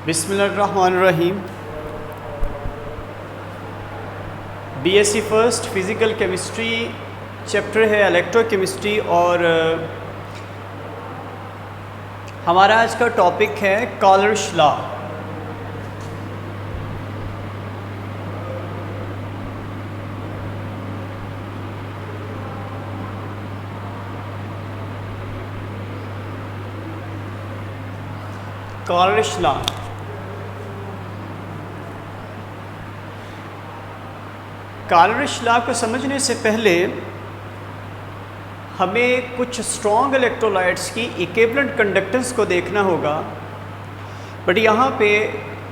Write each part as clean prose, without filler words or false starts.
बिस्मिल्लाहिर्रहमानिर्रहीम। BSc first physical chemistry chapter है electrochemistry और हमारा आज का टॉपिक है Kohlrausch's law. Kohlrausch's law Kohlrausch's law को समझने से पहले हमें कुछ स्ट्रॉन्ग इलेक्ट्रोलाइट्स की इक्विवेलेंट कंडक्टेंस को देखना होगा। बट यहाँ पे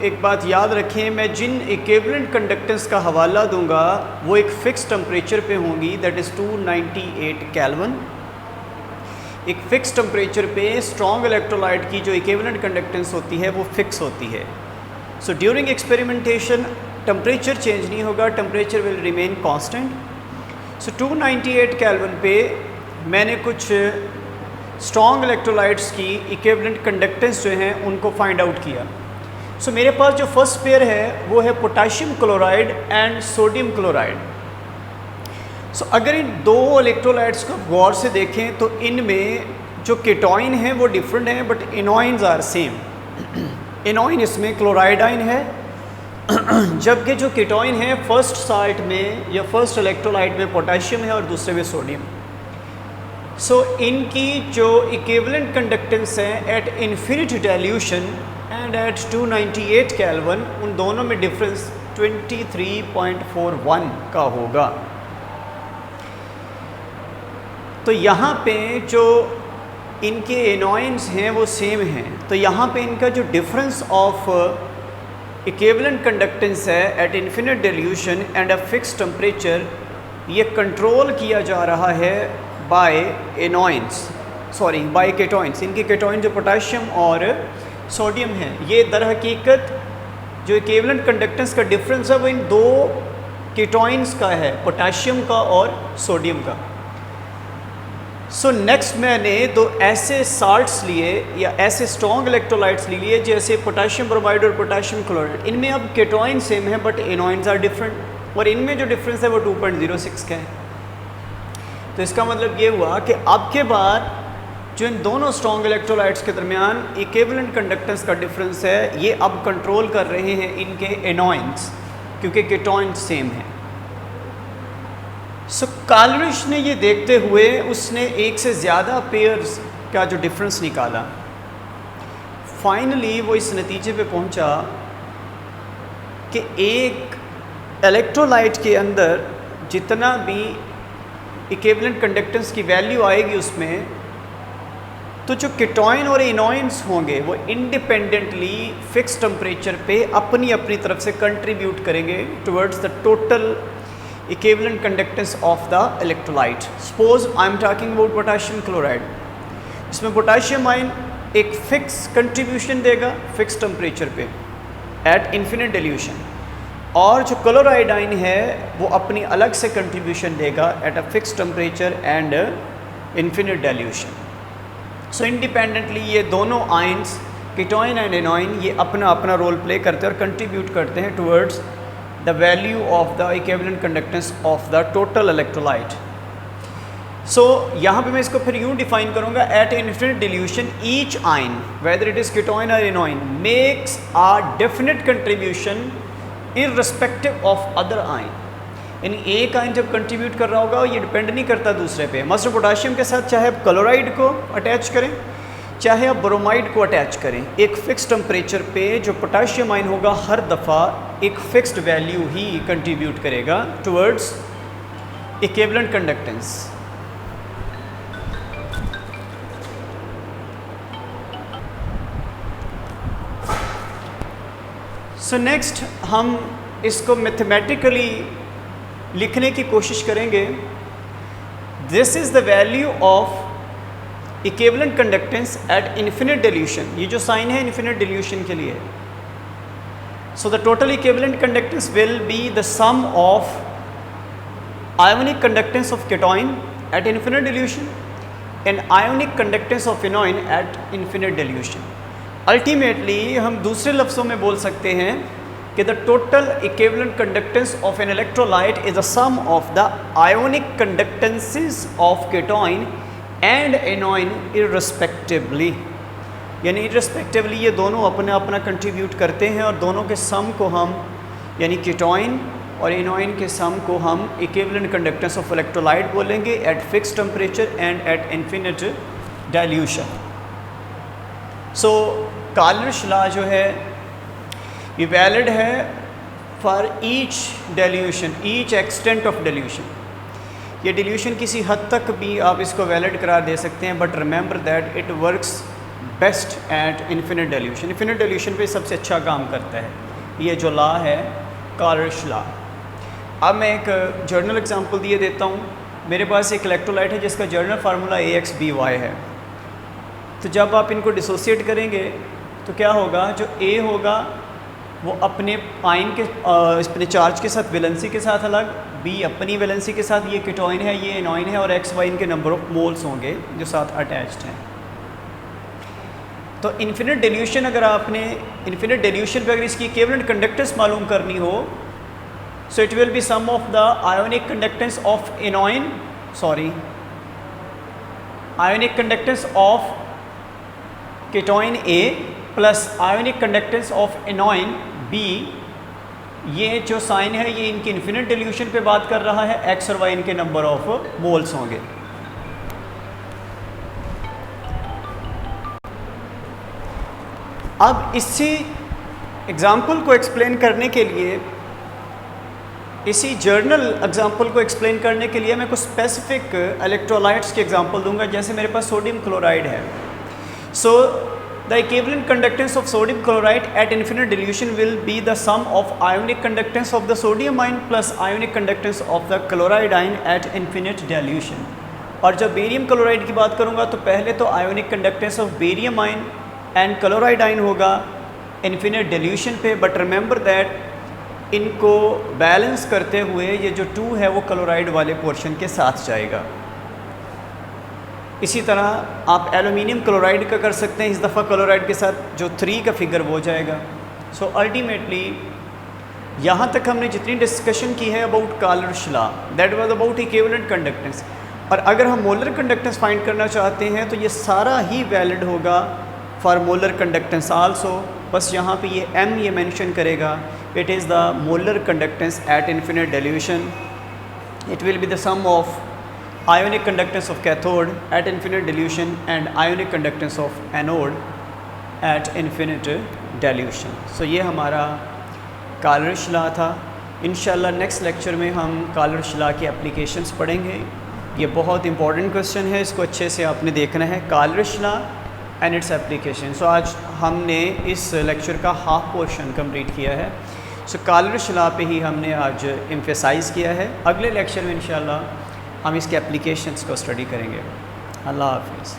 एक बात याद रखें, मैं जिन इक्विवेलेंट कंडक्टेंस का हवाला दूंगा वो एक फ़िक्स टेम्परेचर पे होंगी, दैट इज़ 298 केल्विन। एक फ़िक्स टेम्परेचर पे स्ट्रॉन्ग इलेक्ट्रोलाइट की जो इक्विवेलेंट कंडक्टेंस होती है वो फ़िक्स होती है। So during experimentation temperature change नहीं होगा, temperature will remain constant. So 298 kelvin पे मैंने कुछ स्ट्रॉन्ग इलेक्ट्रोलाइट्स की इक्विवेलेंट कंडक्टेंस जो हैं उनको फाइंड आउट किया। सो मेरे पास जो फर्स्ट पेयर है वो है potassium chloride and sodium chloride. So अगर इन दो इलेक्ट्रोलाइट्स को गौर से देखें तो इनमें जो केटॉइन है वो डिफरेंट है बट एनॉइंस आर सेम। एनॉइन इसमें क्लोराइड आइन है जबकि जो केटॉइन है फर्स्ट साल्ट में या फर्स्ट इलेक्ट्रोलाइट में पोटाशियम है और दूसरे में सोडियम। सो इनकी जो इक्विवेलेंट कंडक्टेंस है at infinite dilution and at 298 kelvin, उन दोनों में डिफरेंस 23.41 का होगा। तो यहाँ पे जो इनके एनॉइंस हैं वो सेम हैं, तो यहाँ पे इनका जो डिफरेंस ऑफ इक्विवेलेंट कंडक्टेंस है at infinite dilution and a fix temperature, ये कंट्रोल किया जा रहा है by anions, sorry by cations. इनके केटॉइन जो पोटाशियम और सोडियम है, ये दर हकीकत जो इक्विवेलेंट कंडक्टेंस का डिफरेंस है वो इन दो केटॉइंस का है, पोटाशियम का और सोडियम का। सो नेक्स्ट मैंने दो ऐसे साल्ट्स लिए या ऐसे स्ट्रॉन्ग इलेक्ट्रोलाइट्स लिए जैसे पोटाशियम ब्रोमाइड और पोटाशियम क्लोराइड। इनमें अब केटॉइन सेम है बट एनॉइंस आर डिफरेंट और इनमें जो डिफरेंस है वो 2.06 का है। तो इसका मतलब ये हुआ कि अब के बाद जो इन दोनों स्ट्रॉन्ग इलेक्ट्रोलाइट्स के दरमियान इक्विवेलेंट कंडक्टेंस का डिफरेंस है ये अब कंट्रोल कर रहे हैं इनके एनॉइंस, क्योंकि केटॉइन सेम है। सो कॉलर्स ने ये देखते हुए उसने एक से ज़्यादा पेयर्स का जो डिफरेंस निकाला। फाइनली वो इस नतीजे पे पहुंचा कि एक इलेक्ट्रोलाइट के अंदर जितना भी इक्विवेलेंट कंडक्टेंस की वैल्यू आएगी उसमें, तो जो केटॉइन और एनॉइंस होंगे वो इंडिपेंडेंटली फिक्स टेम्परेचर पे अपनी अपनी तरफ से कंट्रीब्यूट करेंगे towards the total equivalent conductance of the electrolyte. Suppose I am talking about potassium chloride. इसमें पोटाशियम आयन एक फिक्स कंट्रीब्यूशन देगा फिक्स टेम्परेचर पे एट इन्फिनिट डाइल्यूशन, और जो क्लोराइड आयन है वो अपनी अलग से कंट्रीब्यूशन देगा at a fix temperature and infinite dilution. So independently ये दोनों आयन्स केटॉइन एंड एनॉइन ये अपना अपना रोल प्ले करते हैं और कंट्रीब्यूट करते हैं towards the value of the equivalent conductance of the total electrolyte. So यहाँ पे मैं इसको फिर यूँ डिफाइन करूँगा, at infinite dilution each ion whether it is ketone or anion makes a definite contribution irrespective of other ion. यानी एक ion जब कंट्रीब्यूट कर रहा होगा ये डिपेंड नहीं करता दूसरे पे। मसलन पोटाशियम के साथ चाहे आप क्लोराइड को अटैच करें चाहे आप ब्रोमाइड को अटैच करें, एक फ़िक्स टेम्परेचर पे जो पोटाशियम आयन होगा हर दफ़ा एक फ़िक्स्ड वैल्यू ही कंट्रीब्यूट करेगा towards equivalent conductance. So next हम इसको मैथमेटिकली लिखने की कोशिश करेंगे। This is the value of equivalent conductance at infinite dilution. ये जो साइन है इन्फिनिट डाइल्यूशन के लिए। So the total equivalent conductance will be the sum of ionic conductance of cation at infinite dilution and ionic conductance of anion at infinite dilution. Ultimately हम दूसरे लफ्ज़ों में बोल सकते हैं कि the total equivalent conductance of an electrolyte is the sum of the ionic conductances of cation and anion irrespectively, यानी irrespectively ये दोनों अपना अपना कंट्रीब्यूट करते हैं और दोनों के सम को हम यानी केटॉइन और एनोइन के सम को हम इक्विवेलेंट कंडक्टेंस ऑफ इलेक्ट्रोलाइट बोलेंगे at fixed temperature and at infinite dilution. So Kohlrausch law जो है ये वैलिड है for each dilution, each extent of dilution. ये डिल्यूशन किसी हद तक भी आप इसको वैलिड करार दे सकते हैं, but remember that it works best at infinite dilution. Infinite dilution पे सबसे अच्छा काम करता है ये जो लॉ है काल्विश लॉ। अब मैं एक जर्नल एग्जांपल दिए देता हूँ। मेरे पास एक इलेक्ट्रोलाइट है जिसका जर्नल फार्मूला AXBY है। तो जब आप इनको डिसोसिएट करेंगे तो क्या होगा, जो A होगा वो अपने आयन के अपने चार्ज के साथ वैलेंसी के साथ अलग, B अपनी वैलेंसी के साथ, ये केटॉइन है ये एनोइन है, और XY इनके नंबर ऑफ मोल्स होंगे जो साथ अटैच्ड हैं। तो इन्फिनिट डिल्यूशन अगर आपने इन्फिनिट डिल्यूशन पे अगर इसकी इक्विवेलेंट कंडक्टेंस मालूम करनी हो, so it will be sum of the ionic conductance of anion ionic conductance of cation A plus ionic conductance of anion B। ये जो साइन है ये इनकी इन्फिनिट डिल्यूशन पे बात कर रहा है, X और Y इनके नंबर ऑफ मोल्स होंगे। अब इसी एग्जाम्पल को एक्सप्लेन करने के लिए, इसी जर्नल एग्जाम्पल को एक्सप्लेन करने के लिए मैं कुछ स्पेसिफिक इलेक्ट्रोलाइट्स की एग्जाम्पल दूंगा। जैसे मेरे पास सोडियम क्लोराइड है। So the equivalent conductance of sodium chloride at infinite dilution will be the sum of ionic conductance of the sodium ion plus ionic conductance of the chloride ion at infinite dilution. और जब barium chloride की बात करूँगा तो पहले तो ionic conductance of barium ion and chloride ion होगा infinite dilution पे, बट रिमेंबर दैट इनको बैलेंस करते हुए ये जो 2 है वो क्लोराइड वाले पोर्शन के साथ जाएगा। इसी तरह आप एल्यूमिनियम क्लोराइड का कर सकते हैं, इस दफ़ा क्लोराइड के साथ जो 3 का फिगर वो जाएगा। सो अल्टीमेटली यहाँ तक हमने जितनी डिस्कशन की है about Kohlrausch law, that was about equivalent conductance. और अगर हम मोलर कंडक्टेंस फाइंड करना चाहते हैं तो ये सारा ही वैलिड होगा फॉर मोलर कंडक्टेंस आल्सो, बस यहाँ पे ये M ये मेंशन करेगा, it is the molar conductance at infinite dilution. It will be the sum of ionic conductance of cathode at infinite dilution and ionic conductance of anode at infinite dilution। So ये हमारा काल्विश law था। इंशाल्लाह next lecture में हम काल्विश law की applications पढ़ेंगे। ये बहुत इंपॉर्टेंट क्वेश्चन है, इसको अच्छे से आपने देखना है, काल्विश लॉ एंड इट्स एप्लीकेशन। सो आज हमने इस लेक्चर का हाफ पोर्शन कंप्लीट किया है। सो काल्विश लॉ पे ही हमने आज एम्फेसाइज़ किया है। अगले लेक्चर में इंशाल्लाह हम इसके एप्लीकेशंस को स्टडी करेंगे। अल्लाह हाफिज़।